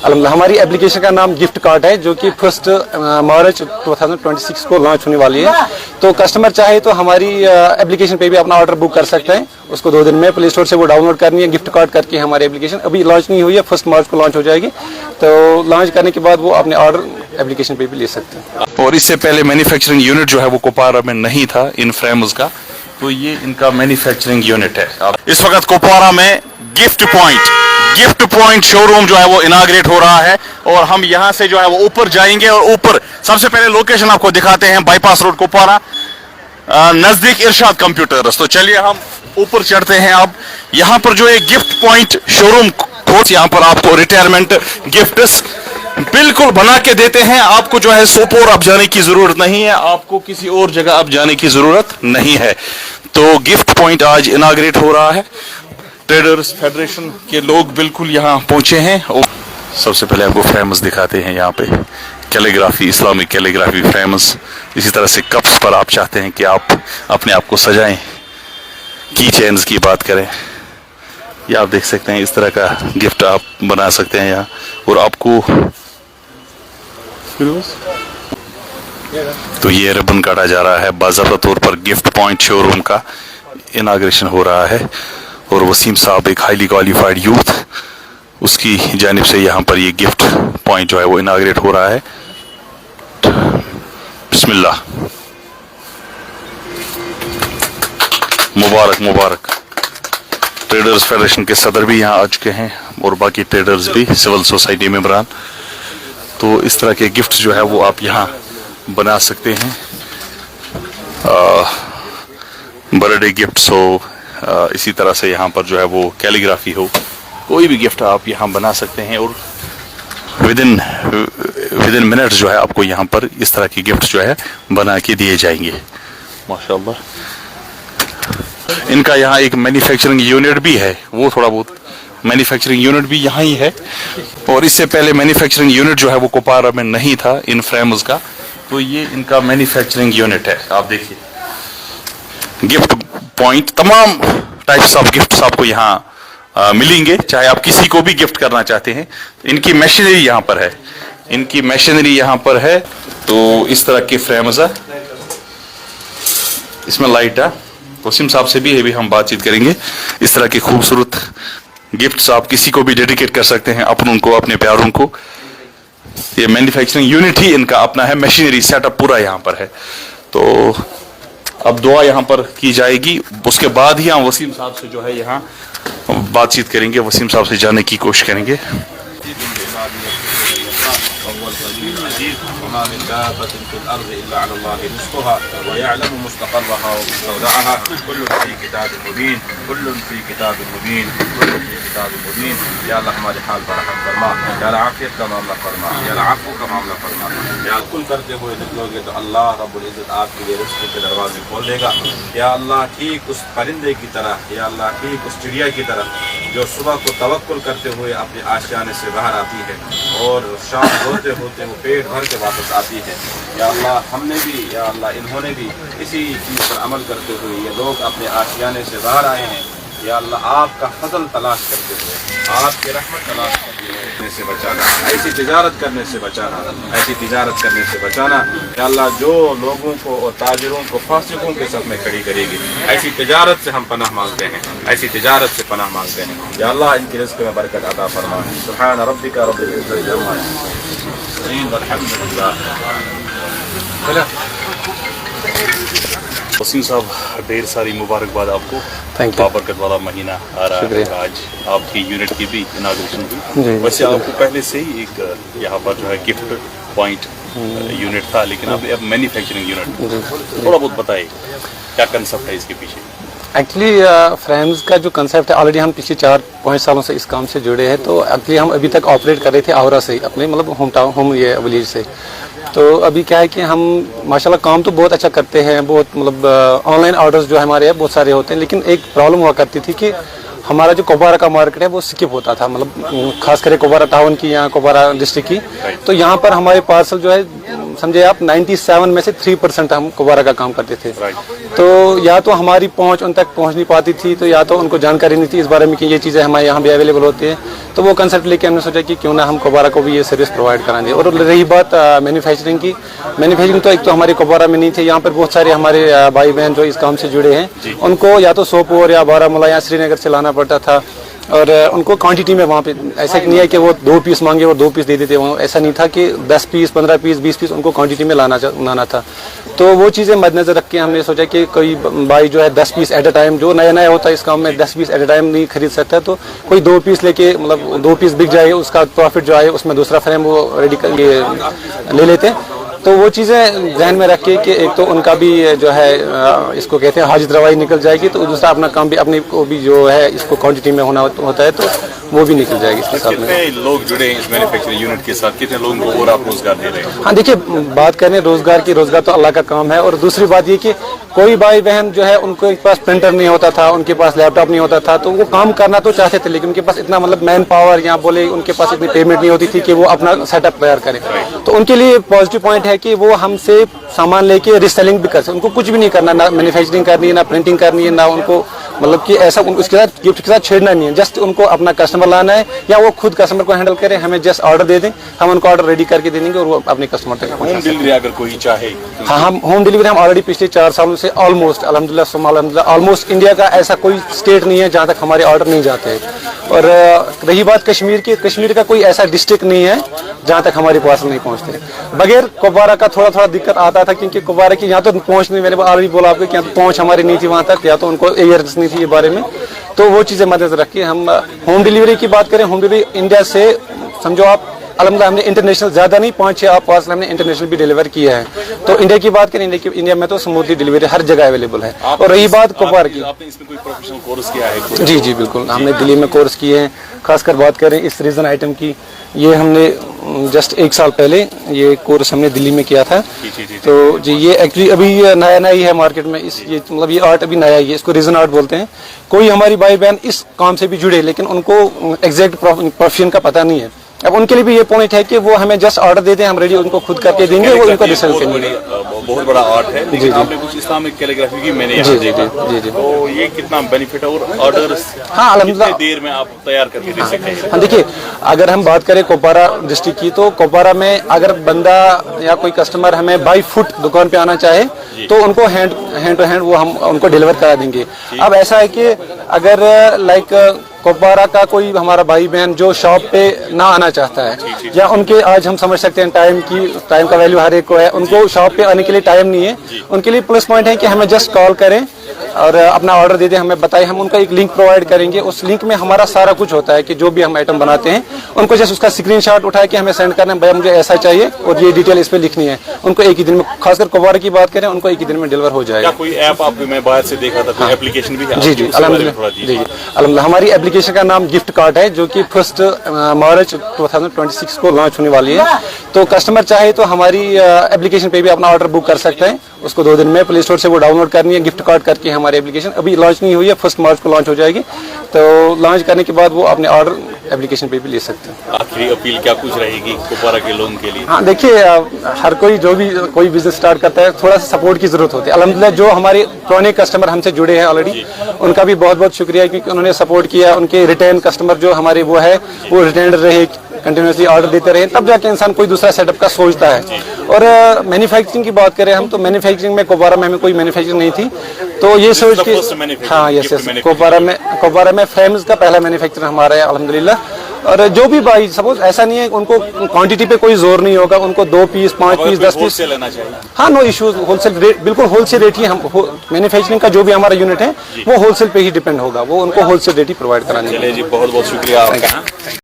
अलहम्दुलिल्लाह। हमारी एप्लीकेशन का नाम गिफ्ट कार्ड है, जो कि 1 मार्च 2026 को लॉन्च होने वाली है। तो कस्टमर चाहे तो हमारी एप्लीकेशन पे भी अपना ऑर्डर बुक कर सकते हैं। उसको 2 दिन में प्ले स्टोर से वो डाउनलोड करनी है, गिफ्ट कार्ड करके। हमारी एप्लीकेशन अभी लॉन्च नहीं हुई है, 1 मार्च को लॉन्च हो जाएगी। तो लॉन्च करने के बाद वो अपने ऑर्डर एप्लीकेशन पे भी ले सकते हैं। और इससे पहले मैन्युफैक्चरिंग यूनिट जो है वो कुपवारा में नहीं था इन फ्रेम्स का, तो ये इनका मैन्युफैक्चरिंग यूनिट है। इस वक्त कुपवारा में गिफ्ट पॉइंट शोरूम जो है वो इनाग्रेट हो रहा है, और हम यहाँ से जो है वो ऊपर जाएंगे, और ऊपर सबसे पहले लोकेशन आपको दिखाते हैं, बाईपास रोड कुपवारा, नजदीक इरशाद कंप्यूटर्स। तो चलिए हम ऊपर चढ़ते हैं। अब यहाँ पर जो एक गिफ्ट पॉइंट शोरूम कोर्स, यहाँ पर आपको रिटायरमेंट गिफ्ट्स बिल्कुल बना के देते हैं। आपको जो है सोपोर अब जाने की जरूरत नहीं है, आपको किसी और जगह अब जाने की जरूरत नहीं है। तो गिफ्ट पॉइंट आज इनाग्रेट हो रहा है। ट्रेडर्स फेडरेशन के लोग बिल्कुल यहाँ पहुंचे हैं। सबसे पहले आपको फ्रेम्स दिखाते हैं, यहाँ पे कैलीग्राफी, इस्लामिक कैलीग्राफी फ्रेम्स। इसी तरह से कप्स पर आप चाहते हैं कि आप अपने आप को सजाएं, की चेन्स की बात करें, ये आप देख सकते हैं। इस तरह का गिफ्ट आप बना सकते हैं यहाँ। और आपको तो ये रिबन काटा जा रहा है, बाज़ाब्ता तौर पर गिफ्ट पॉइंट शोरूम का इनाग्रेशन हो रहा है। और वसीम साहब एक हाईली क्वालिफाइड यूथ, उसकी जानिब से यहाँ पर ये गिफ्ट पॉइंट जो है वो इनाग्रेट हो रहा है। बिस्मिल्लाह, मुबारक मुबारक। ट्रेडर्स फेडरेशन के सदर भी यहाँ आ चुके हैं, और बाकी ट्रेडर्स भी, सिविल सोसाइटी मेंबरान। तो इस तरह के गिफ्ट जो है वो आप यहाँ बना सकते हैं। बर्थडे गिफ्ट्स हो, इसी तरह से यहाँ पर जो है वो कैलीग्राफी हो, कोई भी गिफ्ट आप यहाँ बना सकते हैं। और विद इन मिनट्स जो है आपको यहाँ पर इस तरह की गिफ्ट जो है बना के दिए जाएंगे। माशाल्लाह। इनका यहाँ एक मैन्युफैक्चरिंग यूनिट भी है, वो थोड़ा बहुत मैन्युफैक्चरिंग यूनिट भी यहाँ ही है। और इससे पहले मैन्युफैक्चरिंग यूनिट जो है वो कुपवारा में नहीं था इन फ्रेम्स का, तो ये इनका मैन्युफैक्चरिंग यूनिट है। आप देखिए, गिफ्ट पॉइंट, तमाम टाइप्स ऑफ गिफ्ट्स आपको यहाँ मिलेंगे, चाहे आप किसी को भी गिफ्ट करना चाहते हैं। इनकी मशीनरी यहाँ पर है, इनकी मशीनरी यहाँ पर है। तो इस तरह के फ्रेम्स है, इसमें लाइट है। वसीम साहब से भी हम बातचीत करेंगे। इस तरह के खूबसूरत गिफ्ट्स आप किसी को भी डेडिकेट कर सकते हैं, अपनों को, अपने प्यारों को। ये मैन्युफैक्चरिंग यूनिट ही इनका अपना है, मशीनरी सेटअप पूरा यहाँ पर है। तो अब दुआ यहाँ पर की जाएगी, उसके बाद ही हम वसीम साहब से जो है यहाँ बातचीत करेंगे, वसीम साहब से जानने की कोशिश करेंगे। وما من دابة في الأرض إلا على الله رزقها ويعلم مستقرها ومستودعها كل في كتاب مبين كل في كتاب مبين كل في كتاب مبين. یا اللہ ہمارے حال پر رحم فرما، یا اللہ عافیت کا معاملہ فرما، یا اللہ عفو کا معاملہ فرما. یا کل کرتے ہوئے نکلو گے تو اللہ رب العزت آپ کے لیے رزق کے دروازے کھول دے گا. یا اللہ ٹھیک اس پرندے کی طرح، یا اللہ ٹھیک اس چڑیا کی طرح جو صبح کو توکل کرتے ہوئے اپنے آشیانے سے باہر آتی ہے اور شام ہوتے ہوتے وہ پیٹ بھر کے واپس آتی ہے. یا اللہ ہم نے بھی، یا اللہ انہوں نے بھی اسی چیز پر عمل کرتے ہوئے یہ لوگ اپنے آشیانے سے باہر آئے ہیں. یا اللہ آپ کا فضل تلاش کرتے ہوئے، آپ کی رحمت تلاش کرنے سے بچانا، ایسی تجارت کرنے سے بچانا، ایسی تجارت کرنے سے بچانا. یا اللہ جو لوگوں کو اور تاجروں کو فاسقوں کے صف میں کھڑی کرے گی، ایسی تجارت سے ہم پناہ مانگتے ہیں، ایسی تجارت سے پناہ مانگتے ہیں. یا اللہ ان کی رزق میں برکت عطا فرما. سبحان ربک رب العزت عما یصفون والحمد للہ. وسیم صاحب ڈھیر ساری مبارکباد آپ کو. بابرکت والا مہینہ آ رہا ہے، آج آپ کی یونٹ کی بھی اناگریشن ہوئی. ویسے آپ کو پہلے سے ہی ایک یہاں پر جو ہے گفٹ پوائنٹ یونٹ تھا، لیکن اب مینوفیکچرنگ یونٹ. تھوڑا بہت بتائیے کیا کنسپٹ ہے اس کے پیچھے. ایکچولی فریمز کا جو کنسیپٹ ہے، آلریڈی ہم پچھلے 4-5 سالوں سے اس کام سے جڑے ہیں. تو ایکچولی ہم ابھی تک آپریٹ کر رہے تھے آورا سے، اپنے مطلب ہوم یہ ولیج سے. تو ابھی کیا ہے کہ ہم ماشاءاللہ کام تو بہت اچھا کرتے ہیں، بہت مطلب آن لائن آرڈرز جو ہمارے ہیں بہت سارے ہوتے ہیں. لیکن ایک پرابلم ہوا کرتی تھی کہ ہمارا جو کوپوارا کا مارکیٹ ہے وہ سکپ ہوتا تھا، مطلب خاص کر کوپوارا ٹاؤن کی یا کوپوارا ڈسٹرکٹ کی. تو یہاں پر ہمارے پارسل جو ہے समझे आप 97 में से 3% हम कोबारा का काम करते थे। Right. तो या तो हमारी पहुंच उन तक पहुंच नहीं पाती थी, तो या तो उनको जानकारी नहीं थी इस बारे में कि ये चीज़ें हमारे यहाँ भी अवेलेबल होती है। तो वो कंसेप्ट लेके हमने सोचा कि क्यों ना हम कोबारा को भी ये सर्विस प्रोवाइड कराएंगे। और रही बात मैन्युफैक्चरिंग की, मैन्युफैक्चरिंग तो एक तो हमारे कोबारा में नहीं थे, यहाँ पर बहुत सारे हमारे भाई बहन जो इस काम से जुड़े हैं, उनको या तो सोपोर या बारामूला या श्रीनगर से लाना पड़ता था, और उनको क्वांटिटी में वहाँ पे ऐसा नहीं है कि वो 2 पीस मांगे और 2 पीस दे देते, वहाँ ऐसा नहीं था कि 10 पीस 15 पीस 20 पीस उनको क्वांटिटी में लाना था। तो वो चीज़ें मद्देनजर रख के हमने सोचा कि कोई भाई जो है 10 पीस एट अ टाइम, जो नया नया होता है इस काम में 10 पीस एट अ टाइम नहीं खरीद सकता, तो कोई 2 पीस लेके मतलब 2 पीस बिक जाए, उसका प्रॉफिट जो आए उसमें दूसरा फ्रेम वो रेडी कर ले लेते हैं। तो वो चीज़ें ध्यान में रख के कि एक तो उनका भी जो है इसको कहते हैं हाजिर रवाई निकल जाएगी, तो दूसरा अपना काम भी अपने को भी जो है इसको क्वांटिटी में होता है तो वो भी निकल जाएगी इसके साथ में। कितने लोग जुड़े हैं इस मैन्युफैक्चरिंग यूनिट के साथ, कितने लोगों को और आप रोजगार दे रहे हैं? हाँ देखिए, बात करें रोजगार की, रोजगार तो अल्लाह का काम है। और दूसरी बात ये कि कोई भाई बहन जो है उनको एक पास प्रिंटर नहीं होता था, उनके पास लैपटॉप नहीं होता था, तो वो काम करना तो चाहते थे, लेकिन उनके पास इतना मतलब मैन पावर या बोले उनके पास इतनी पेमेंट नहीं होती थी कि वो अपना सेटअप तैयार करें। तो उनके लिए पॉजिटिव पॉइंट है कि वो हमसे सामान लेके रीसेलिंग भी कर सकते, उनको कुछ भी नहीं करना, ना मैन्युफैक्चरिंग करनी है, ना प्रिंटिंग करनी है, ना उनको मतलब कि ऐसा उसके साथ गिफ्ट के साथ छेड़ना नहीं है। जस्ट उनको अपना कस्टमर लाना है या वो खुद कस्टमर को हैंडल करें, हमें जस्ट ऑर्डर दे दें, हम उनको ऑर्डर रेडी करके दे देंगे और वो अपने कस्टमर तक होम डिलीवरी अगर कोई चाहे? हाँ, हम होम डिलीवरी हम ऑलरेडी पिछले 4 सालों से ऑलमोस्ट अल्हम्दुलिल्लाह ऑलमोस्ट इंडिया का ऐसा कोई स्टेट नहीं है जहाँ तक हमारे ऑर्डर नहीं जाते हैं। और रही बात कश्मीर की, कश्मीर का कोई ऐसा डिस्ट्रिक्ट नहीं है जहाँ तक हमारे पास नहीं पहुँचते। बगैर कोबारा का थोड़ा दिक्कत आता था, क्योंकि कोबारा की यहाँ तो पहुँच नहीं, मैंने ऑलरेडी बोला आपको कि यहाँ तो पहुँच हमारी नहीं थी वहाँ तक, या तो उनको अवेयरनेस नहीं थी ये बारे में। तो वो चीज़ें मद्देनजर रखिए हम होम डिलीवरी की बात करें, होम डिलीवरी इंडिया से समझो आप अल्हम्दुलिल्लाह हमने इंटरनेशनल ज़्यादा नहीं 5-6 पार्सल हमने इंटरनेशनल भी डिलीवर किया है। तो इंडिया की बात करें, इंडिया में तो स्मूथली डिलीवरी हर जगह अवेलेबल है। और रही बात कोबारा की, आपने इसमें कोई प्रोफेशनल कोर्स किया है? जी बिल्कुल, हमने दिल्ली में कोर्स किए हैं। खासकर बात करें इस रीजन आइटम की, ये हमने जस्ट 1 साल पहले ये कोर्स हमने दिल्ली में किया था। तो जी ये एक्चुअली अभी नया ही है मार्केट में, ये मतलब ये आर्ट अभी नया ही है, इसको रीजन आर्ट बोलते हैं। कोई हमारी भाई बहन इस काम से भी जुड़े लेकिन उनको एग्जैक्ट प्रोफेशन का पता नहीं है, अब उनके लिए भी ये पॉइंट है कि वो हमें जस्ट ऑर्डर दे दें, हम रेडी उनको खुद करके देंगे, वो उनको रिसेल करेंगे। बहुत बड़ा आर्ट है, लेकिन आपने कुछ इस्लामिक कैलीग्राफी की मैंने यहाँ देखा। जी। तो ये कितना बेनिफिट है और ऑर्डर हाँ कितनी देर में आप तैयार करके दे सकते हैं? हाँ देखिए, अगर हम बात करें कोपारा डिस्ट्रिक्ट की, तो कोपारा में अगर बंदा या कोई कस्टमर हमें बाई फुट दुकान पे आना चाहे तो उनको हैंड टू हैंड वो हम उनको डिलीवर करा देंगे। अब ऐसा है कि अगर लाइक कोपारा का कोई हमारा भाई बहन जो शॉप पे ना आना चाहता है, या उनके आज हम समझ सकते हैं टाइम का वैल्यू हर एक को है, उनको शॉप पे आने के लिए टाइम नहीं है, उनके लिए प्लस पॉइंट है कि हमें जस्ट कॉल करें और अपना ऑर्डर दे दें, हमें बताएं, हम उनका एक लिंक प्रोवाइड करेंगे। उस लिंक में हमारा सारा कुछ होता है कि जो भी हम आइटम बनाते हैं उनको जस्ट उसका स्क्रीनशॉट उठा के हमें सेंड करना है, भैया मुझे ऐसा चाहिए और ये डिटेल इस पे लिखनी है। उनको एक ही दिन में, खासकर कोबारा की बात करें, उनको एक ही दिन में डिलीवर हो जाएगा। कोई ऐप आपको मैं बाहर से देखा था, कोई एप्लीकेशन भी है? जी अल्हम्दुलिल्लाह हमारी एप्लीकेशन का नाम गिफ्ट कार्ट है, जो कि 1 मार्च 2026 को लॉन्च होने वाली है। तो कस्टमर चाहे तो हमारी एप्लीकेशन पे भी अपना ऑर्डर बुक कर सकते हैं, उसको 2 दिन में प्ले स्टोर से वो डाउनलोड करनी है। गिफ्ट कार्ड करके हमारी एप्लीकेशन अभी लॉन्च नहीं हुई है, 1 मार्च को लॉन्च हो जाएगी। तो लॉन्च करने के बाद वो अपने ऑर्डर एप्लीकेशन पे भी ले सकते हैं। आखिरी अपील क्या कुछ रहेगी कोपारा के लोगों के लिए? हाँ देखिए, हर कोई जो भी कोई बिजनेस स्टार्ट करता है थोड़ा सा सपोर्ट की जरूरत होती है। अल्हम्दुलिल्लाह जो हमारे पुराने कस्टमर हमसे जुड़े हैं ऑलरेडी, उनका भी बहुत बहुत शुक्रिया, क्योंकि उन्होंने सपोर्ट किया। उनके रिटर्न कस्टमर जो हमारे वो है वो रिटर्न रहे, कंटिन्यूसली ऑर्डर देते रहे, तब जाके इंसान कोई दूसरा सेटअप का सोचता है। और मैन्युफैक्चरिंग की बात करें हम, तो मैन्युफैक्चरिंग में कोपारा में हमें कोई मैन्युफैक्चरिंग नहीं थी, तो ये सोच के हाँ यस कोपारा में फ्रेम्स का पहला मैन्युफैक्चर हमारा है अल्हम्दुलिल्लाह। और जो भी भाई सपोज ऐसा नहीं है, उनको क्वांटिटी पे कोई जोर नहीं होगा, उनको 2 पीस 5 पीस 10 पीस लेना चाहिए। हाँ नो इश्यूज, होलसेल रेट, बिल्कुल होलसेल रेट ही हम मैन्युफैक्चरिंग का जो भी हमारा यूनिट है वो होलसेल पे ही डिपेंड होगा, वो उनको होलसेल रेट ही प्रोवाइड कराने। चलिए जी, बहुत बहुत शुक्रिया आपका।